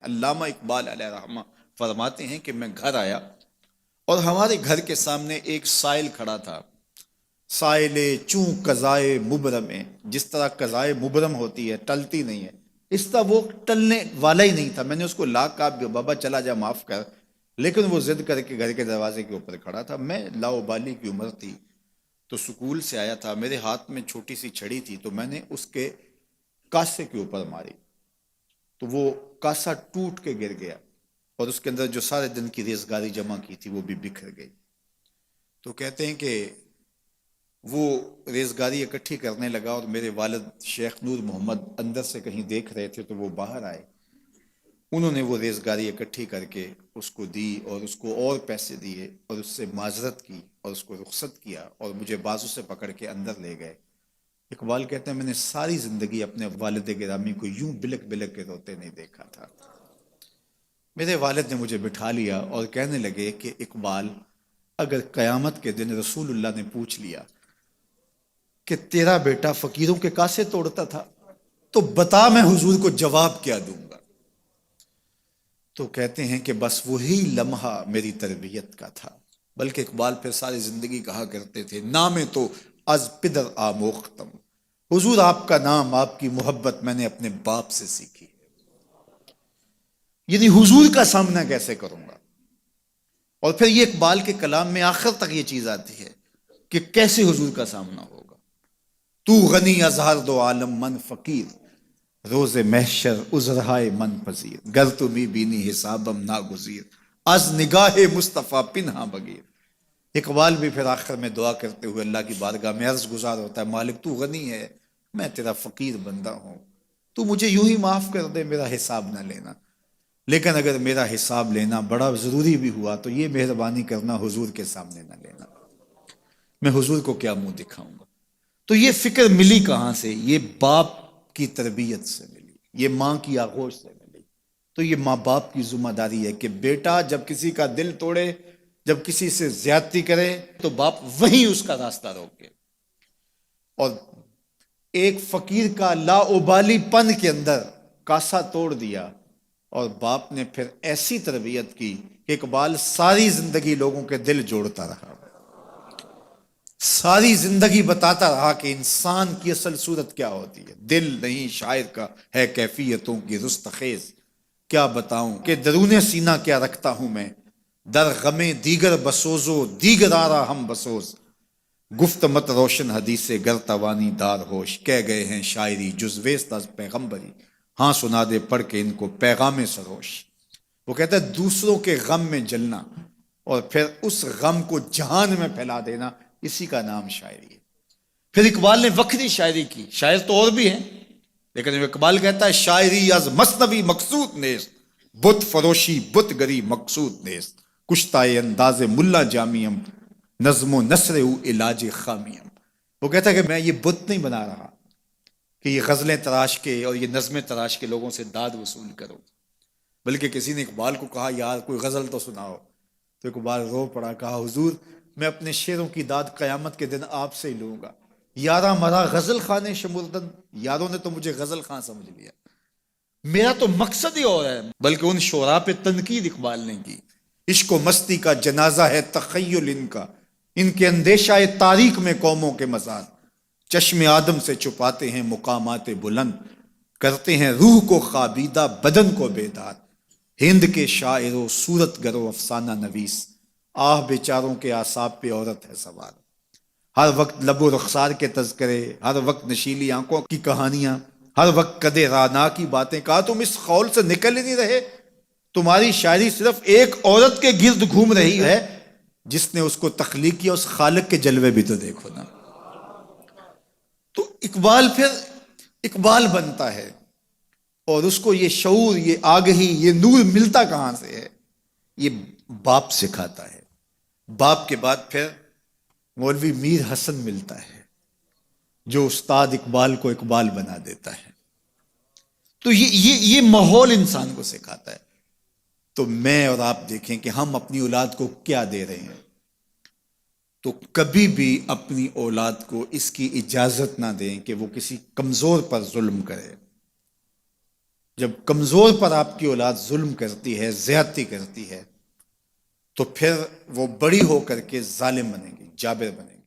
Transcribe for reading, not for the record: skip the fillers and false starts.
علامہ اقبال علیہ رحمہ فرماتے ہیں کہ میں گھر آیا اور ہمارے گھر کے سامنے ایک سائل کھڑا تھا. سائل چوں قضائے مبرم ہے، جس طرح قضائے مبرم ہوتی ہے، ٹلتی نہیں ہے، اس طرح وہ ٹلنے والا ہی نہیں تھا. میں نے اس کو لا کہا بابا چلا جا معاف کر، لیکن وہ ضد کر کے گھر کے دروازے کے اوپر کھڑا تھا. میں لاؤبالی کی عمر تھی تو سکول سے آیا تھا، میرے ہاتھ میں چھوٹی سی چھڑی تھی تو میں نے اس کے کاسے کے اوپر ماری تو وہ کاسا ٹوٹ کے گر گیا اور اس کے اندر جو سارے دن کی ریزگاری جمع کی تھی وہ بھی بکھر گئی. تو کہتے ہیں کہ وہ ریزگاری اکٹھی کرنے لگا اور میرے والد شیخ نور محمد اندر سے کہیں دیکھ رہے تھے تو وہ باہر آئے. انہوں نے وہ ریزگاری اکٹھی کر کے اس کو دی اور اس کو اور پیسے دیے اور اس سے معذرت کی اور اس کو رخصت کیا اور مجھے بازو سے پکڑ کے اندر لے گئے. اقبال کہتے ہیں میں نے ساری زندگی اپنے والد گرامی کو یوں بلک بلک کے روتے نہیں دیکھا تھا. میرے والد نے مجھے بٹھا لیا اور کہنے لگے کہ اقبال، اگر قیامت کے دن رسول اللہ نے پوچھ لیا کہ تیرا بیٹا فقیروں کے کاسے توڑتا تھا تو بتا میں حضور کو جواب کیا دوں گا. تو کہتے ہیں کہ بس وہی لمحہ میری تربیت کا تھا. بلکہ اقبال پھر ساری زندگی کہا کرتے تھے نام تو از پدر آموختم، حضور آپ کا نام، آپ کی محبت میں نے اپنے باپ سے سیکھی. یعنی حضور کا سامنا کیسے کروں گا. اور پھر یہ اقبال کے کلام میں آخر تک یہ چیز آتی ہے کہ کیسے حضور کا سامنا ہوگا. تو غنی ازہر دو عالم من فقیر، روز محشر عذرہائے من پذیر، گر تمی بینی حسابم ناگزیر، از نگاہ مصطفیٰ پنہا بگیر. اقبال بھی پھر آخر میں دعا کرتے ہوئے اللہ کی بارگاہ میں عرض گزار ہوتا ہے مالک تو غنی ہے، میں تیرا فقیر بندہ ہوں، تو مجھے یوں ہی معاف کر دے، میرا حساب نہ لینا. لیکن اگر میرا حساب لینا بڑا ضروری بھی ہوا تو یہ مہربانی کرنا حضور کے سامنے نہ لینا، میں حضور کو کیا منہ دکھاؤں گا. تو یہ فکر ملی کہاں سے؟ یہ باپ کی تربیت سے ملی، یہ ماں کی آغوش سے ملی. تو یہ ماں باپ کی ذمہ داری ہے کہ بیٹا جب کسی کا دل توڑے، جب کسی سے زیادتی کرے تو باپ وہیں اس کا راستہ روکے. اور ایک فقیر کا لا ابالی پن کے اندر کاسا توڑ دیا اور باپ نے پھر ایسی تربیت کی کہ اقبال ساری زندگی لوگوں کے دل جوڑتا رہا، ساری زندگی بتاتا رہا کہ انسان کی اصل صورت کیا ہوتی ہے. دل نہیں شاعر کا ہے کیفیتوں کی رستخیز، کیا بتاؤں کہ درون سینہ کیا رکھتا ہوں میں، در غم دیگر بسوزو دیگر آرا ہم بسوز، گفت مت روشن حدیث گر توانی دار ہوش، کہہ گئے ہیں شاعری جزویست از پیغمبری، ہاں سنا دے پڑھ کے ان کو پیغام سروش. وہ کہتا ہے دوسروں کے غم میں جلنا اور پھر اس غم کو جہان میں پھیلا دینا، اسی کا نام شاعری ہے. پھر اقبال نے وکری شاعری کی، شاعر تو اور بھی ہیں لیکن اقبال کہتا ہے شاعری از مثنوی مقصود نیست، بت فروشی بت گری مقصود نیست، کشتائے انداز ملا جامیم، نظم و نثر او علاج خامیم. وہ کہتا ہے کہ میں یہ بت نہیں بنا رہا کہ یہ غزلیں تراش کے اور یہ نظمیں تراش کے لوگوں سے داد وصول کرو. بلکہ کسی نے اقبال کو کہا یار کوئی غزل تو سناؤ، تو اقبال رو پڑا، کہا حضور میں اپنے شعروں کی داد قیامت کے دن آپ سے ہی لوں گا. یارہ مرا غزل خانے شمردن، یاروں نے تو مجھے غزل خاں سمجھ لیا، میرا تو مقصد ہی اور ہے. بلکہ ان شعراء پہ تنقید اقبال نے کی، عشق و مستی کا جنازہ ہے تخیل ان کے اندیشہ تاریخ میں قوموں کے مزار، چشم آدم سے چھپاتے ہیں مقامات بلند، کرتے ہیں روح کو خوابیدہ بدن کو بیدار. ہند کے شاعر و صورت گر و افسانہ نویس، آہ بیچاروں کے اعصاب پہ عورت ہے سوار. ہر وقت لب و رخسار کے تذکرے، ہر وقت نشیلی آنکھوں کی کہانیاں، ہر وقت قدے رانا کی باتیں. کہا تم اس خول سے نکل ہی نہیں رہے، تمہاری شاعری صرف ایک عورت کے گرد گھوم رہی ہے جس نے اس کو تخلیق کیا، اس خالق کے جلوے بھی تو دیکھو نا. تو اقبال پھر اقبال بنتا ہے اور اس کو یہ شعور، یہ آگہی، یہ نور ملتا کہاں سے ہے؟ یہ باپ سکھاتا ہے. باپ کے بعد پھر مولوی میر حسن ملتا ہے جو استاد اقبال کو اقبال بنا دیتا ہے. تو یہ ماحول انسان کو سکھاتا ہے. تو میں اور آپ دیکھیں کہ ہم اپنی اولاد کو کیا دے رہے ہیں. تو کبھی بھی اپنی اولاد کو اس کی اجازت نہ دیں کہ وہ کسی کمزور پر ظلم کرے. جب کمزور پر آپ کی اولاد ظلم کرتی ہے، زیادتی کرتی ہے، تو پھر وہ بڑی ہو کر کے ظالم بنے گی، جابر بنے گی.